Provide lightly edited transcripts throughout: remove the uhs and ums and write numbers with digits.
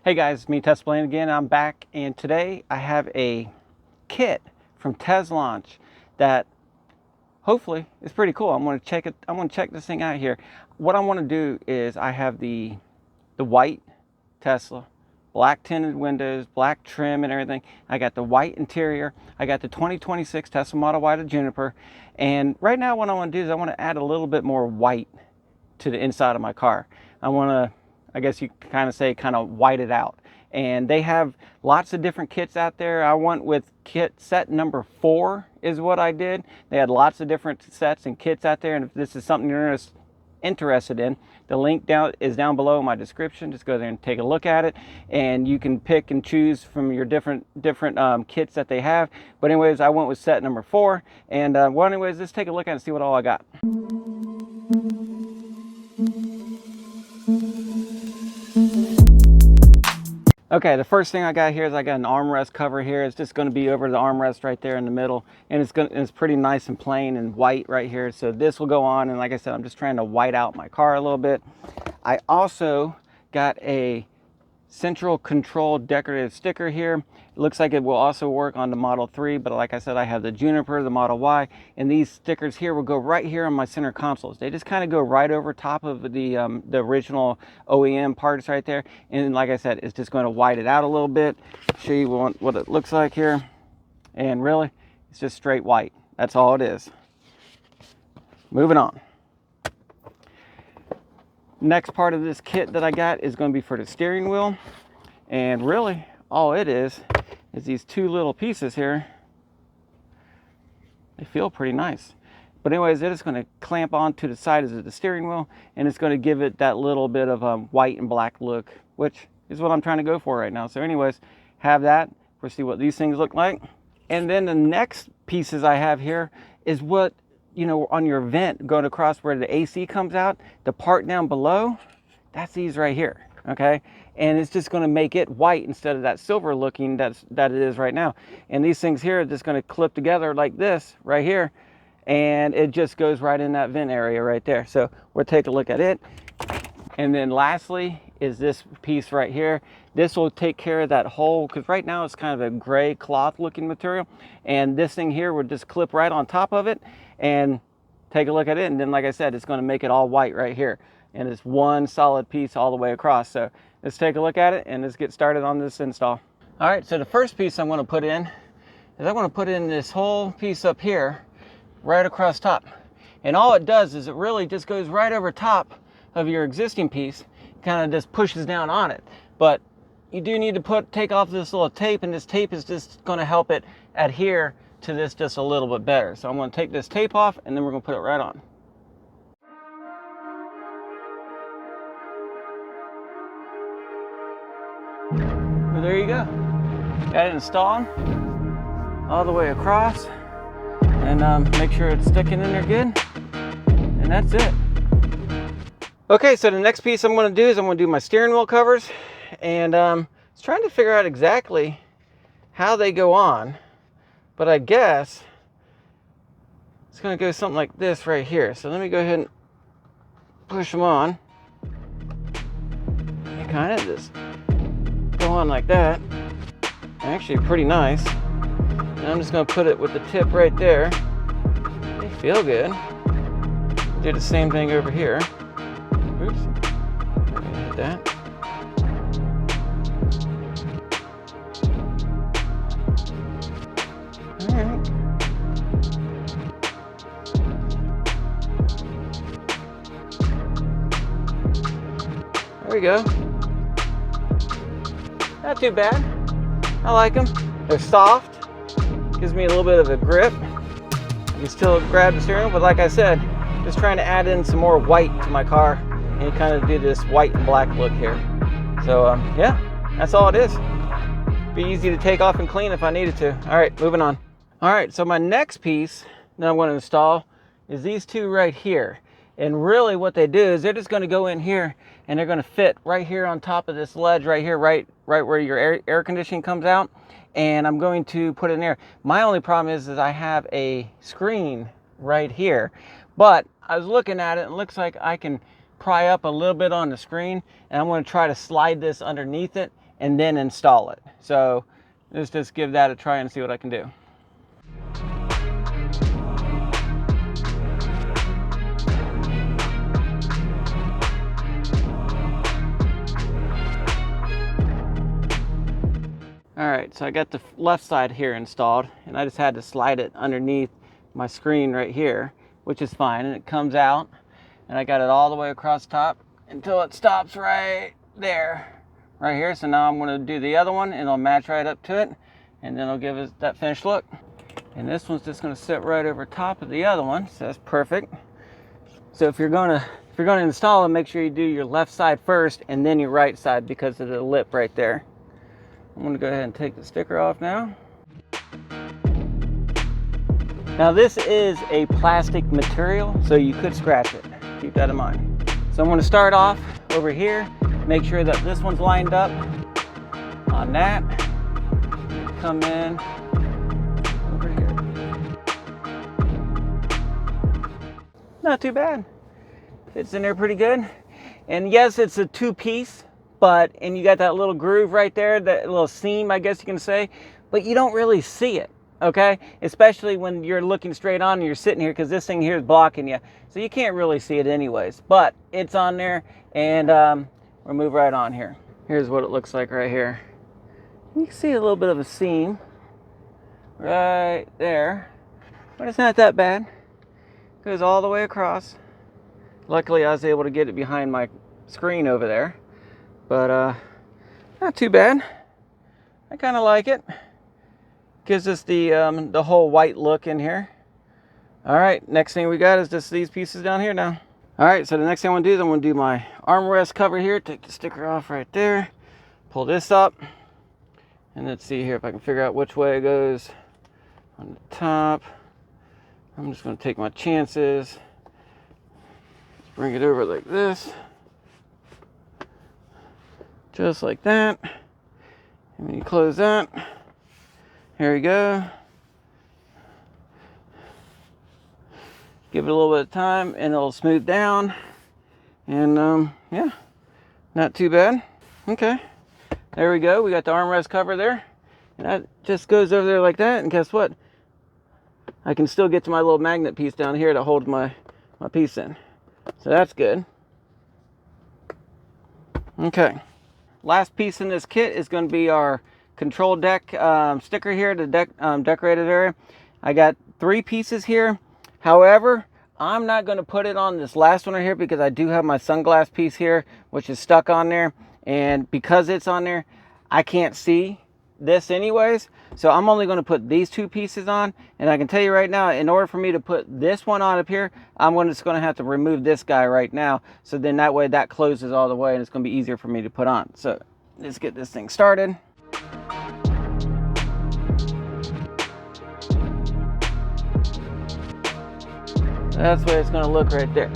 Hey guys, it's me, Blaine again. I'm back, and today I have a kit from Teslaunch that hopefully is pretty cool. I'm going to check it. I'm going to check this thing out here. What I want to do is I have the white Tesla, black tinted windows, black trim and everything. I got the white interior. I got the 2026 Tesla Model Y Juniper, and right now what I want to do is I want to add a little bit more white to the inside of my car. I want to, I guess you kind of say, kind of white it out. And they have lots of different kits out there. I went with kit set number 4 is what I did. They had lots of different sets and kits out there, and if this is something you're interested in, the link is down below in my description. Just go there and take a look at it, and you can pick and choose from your different kits that they have. But anyways, I went with set number 4, and well, anyways, let's take a look at it and see what all I got. Okay, the first thing I got here is I got an armrest cover here. It's just going to be over the armrest right there in the middle, and it's pretty nice and plain and white right here. So this will go on, and like I said, I'm just trying to white out my car a little bit. I also got a central control decorative sticker here. It looks like it will also work on the Model 3, but like I said, I have the Juniper, the Model Y, and these stickers here will go right here on my center consoles. They just kind of go right over top of the original OEM parts right there, and like I said, it's just going to white it out a little bit, show you what it looks like here, and really, it's just straight white. That's all it is. Moving on. Next part of this kit that I got is going to be for the steering wheel, and really all it is these two little pieces here. They feel pretty nice, but anyways, it is going to clamp onto the sides of the steering wheel, and it's going to give it that little bit of a white and black look, which is what I'm trying to go for right now. So anyways, have that. We'll see what these things look like. And then the next pieces I have here is what, you know, on your vent going across where the AC comes out, the part down below, that's these right here, okay? And it's just going to make it white instead of that silver looking that it is right now. And these things here are just going to clip together like this right here, and it just goes right in that vent area right there. So we'll take a look at it. And then lastly is this piece right here. This will take care of that hole, because right now it's kind of a gray cloth looking material, and this thing here would just clip right on top of it. And take a look at it, and then like I said, it's going to make it all white right here, and it's one solid piece all the way across. So let's take a look at it and let's get started on this install. All right, so the first piece I'm going to put in is I want to put in this whole piece up here right across top, and all it does is it really just goes right over top of your existing piece, kind of just pushes down on it. But you do need to take off this little tape, and this tape is just going to help it adhere to this just a little bit better. So I'm going to take this tape off, and then we're going to put it right on. Well, there you go. Got it installed all the way across, and make sure it's sticking in there good, and that's it. Okay, so the next piece I'm going to do is I'm going to do my steering wheel covers, and I was trying to figure out exactly how they go on. But I guess it's going to go something like this right here. So let me go ahead and push them on. They kind of just go on like that. Actually pretty nice. And I'm just going to put it with the tip right there. They feel good. Do the same thing over here. Oops. Let me hit that. There we go. Not too bad. I like them. They're soft. Gives me a little bit of a grip. You can still grab the steering wheel, but like I said, just trying to add in some more white to my car and kind of do this white and black look here. So yeah, that's all it is. Be easy to take off and clean if I needed to. All right, moving on. All right, so my next piece that I'm going to install is these two right here. And really what they do is they're just going to go in here, and they're going to fit right here on top of this ledge right here, right where your air conditioning comes out. And I'm going to put it in there. My only problem is I have a screen right here, but I was looking at it and it looks like I can pry up a little bit on the screen, and I'm going to try to slide this underneath it and then install it. So let's just give that a try and see what I can do. All right, so I got the left side here installed, and I just had to slide it underneath my screen right here, which is fine, and it comes out, and I got it all the way across top until it stops right there, right here. So now I'm going to do the other one, and it'll match right up to it, and then it'll give us that finished look. And this one's just going to sit right over top of the other one, so that's perfect. So if you're going to install it, make sure you do your left side first, and then your right side because of the lip right there. I'm going to go ahead and take the sticker off now. Now this is a plastic material, so you could scratch it. Keep that in mind. So I'm going to start off over here, make sure that this one's lined up on that. Come in over here. Not too bad. Fits in there pretty good. And yes, it's a two-piece. And you got that little groove right there, that little seam, I guess you can say, but you don't really see it, okay? Especially when you're looking straight on and you're sitting here, because this thing here is blocking you. So you can't really see it anyways, but it's on there, and we'll move right on here. Here's what it looks like right here. You can see a little bit of a seam right there, but it's not that bad. It goes all the way across. Luckily, I was able to get it behind my screen over there. But not too bad. I kind of like it. Gives us the whole white look in here. All right, next thing we got is just these pieces down here now. All right, so the next thing I'm gonna do is I'm gonna do my armrest cover here. Take the sticker off right there. Pull this up. And let's see here if I can figure out which way it goes on the top. I'm just gonna take my chances. Let's bring it over like this. Just like that. And when you close that, here we go. Give it a little bit of time and it'll smooth down. And yeah, not too bad. Okay, there we go. We got the armrest cover there. And that just goes over there like that. And guess what? I can still get to my little magnet piece down here that holds my piece in. So that's good. Okay. Last piece in this kit is going to be our control deck sticker here, the decorated area. I got 3 pieces here. However, I'm not going to put it on this last one right here because I do have my sunglass piece here, which is stuck on there. And because it's on there, I can't see this anyways. So I'm only going to put these 2 pieces on. And I can tell you right now, in order for me to put this one on up here, I'm just going to have to remove this guy right now. So then that way that closes all the way and it's going to be easier for me to put on. So let's get this thing started. That's the way it's going to look right there.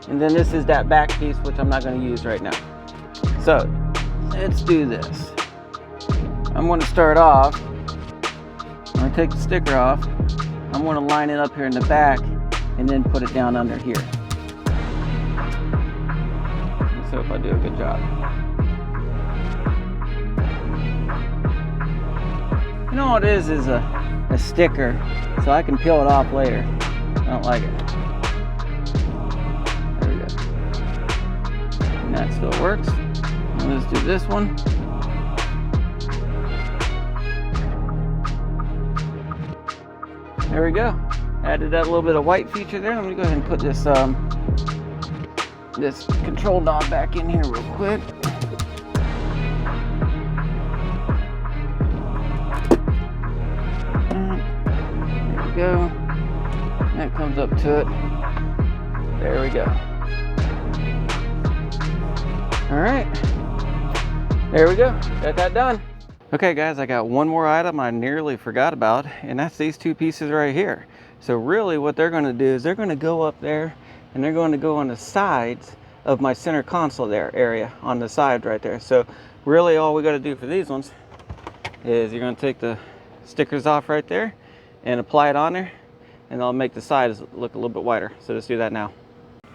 And then this is that back piece, which I'm not going to use right now. So let's do this. I'm going to start off. I'm going to take the sticker off. I'm going to line it up here in the back and then put it down under here. Let's hope I do a good job. You know what it is a sticker, so I can peel it off later. I don't like it. There we go. And that still works. And let's do this one. There we go. Added that little bit of white feature there. Let me go ahead and put this this control knob back in here real quick. There we go. That comes up to it. There we go. All right. There we go. Got that done. Okay guys, I got one more item I nearly forgot about, and that's these 2 pieces right here. So really what they're going to do is they're going to go up there and they're going to go on the sides of my center console there area on the side right there. So really all we got to do for these ones is you're going to take the stickers off right there and apply it on there, and I'll make the sides look a little bit wider. So let's do that now.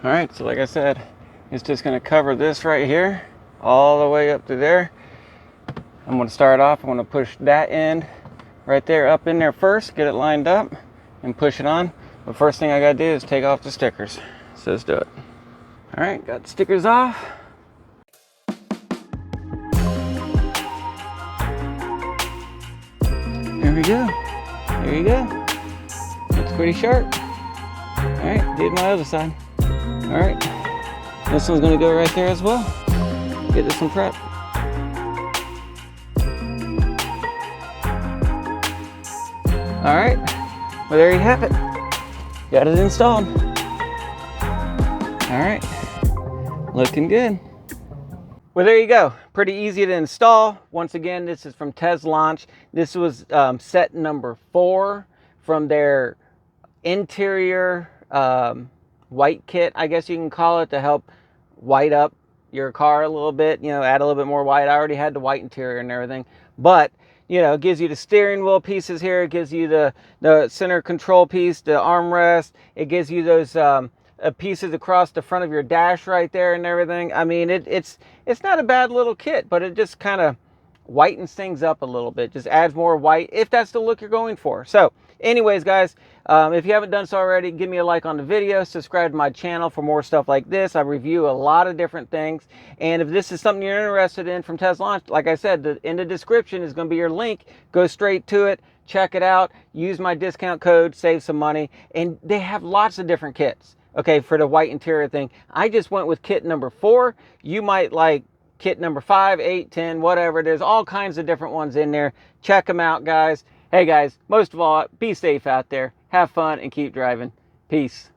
All right, so like I said, it's just going to cover this right here all the way up to there. I'm going to start off. I'm going to push that end right there up in there first, get it lined up, and push it on. The first thing I got to do is take off the stickers. So let's do it. All right, got the stickers off. There we go. There you go. Looks pretty sharp. All right, did my other side. All right, this one's gonna go right there as well. Get this one prepped. All right, well there you have it. Got it installed. All right, looking good. Well, there you go. Pretty easy to install. Once again, this is from Teslaunch. This was set number 4 from their interior white kit, I guess you can call it, to help white up your car a little bit, you know, add a little bit more white. I already had the white interior and everything, but you know, it gives you the steering wheel pieces here. It gives you the center control piece, the armrest. It gives you those pieces across the front of your dash right there and everything. I mean, it's not a bad little kit, but it just kind of whitens things up a little bit. Just adds more white if that's the look you're going for. So anyways, guys, if you haven't done so already, give me a like on the video, subscribe to my channel for more stuff like this. I review a lot of different things, and if this is something you're interested in from Teslaunch, like I said, in the description is going to be your link. Go straight to it, check it out, use my discount code, save some money, and they have lots of different kits. Okay, for the white interior thing, I just went with kit number 4. You might like kit number 5, 8, 10, whatever. There's all kinds of different ones in there. Check them out, guys. Hey, guys, most of all, be safe out there. Have fun and keep driving. Peace.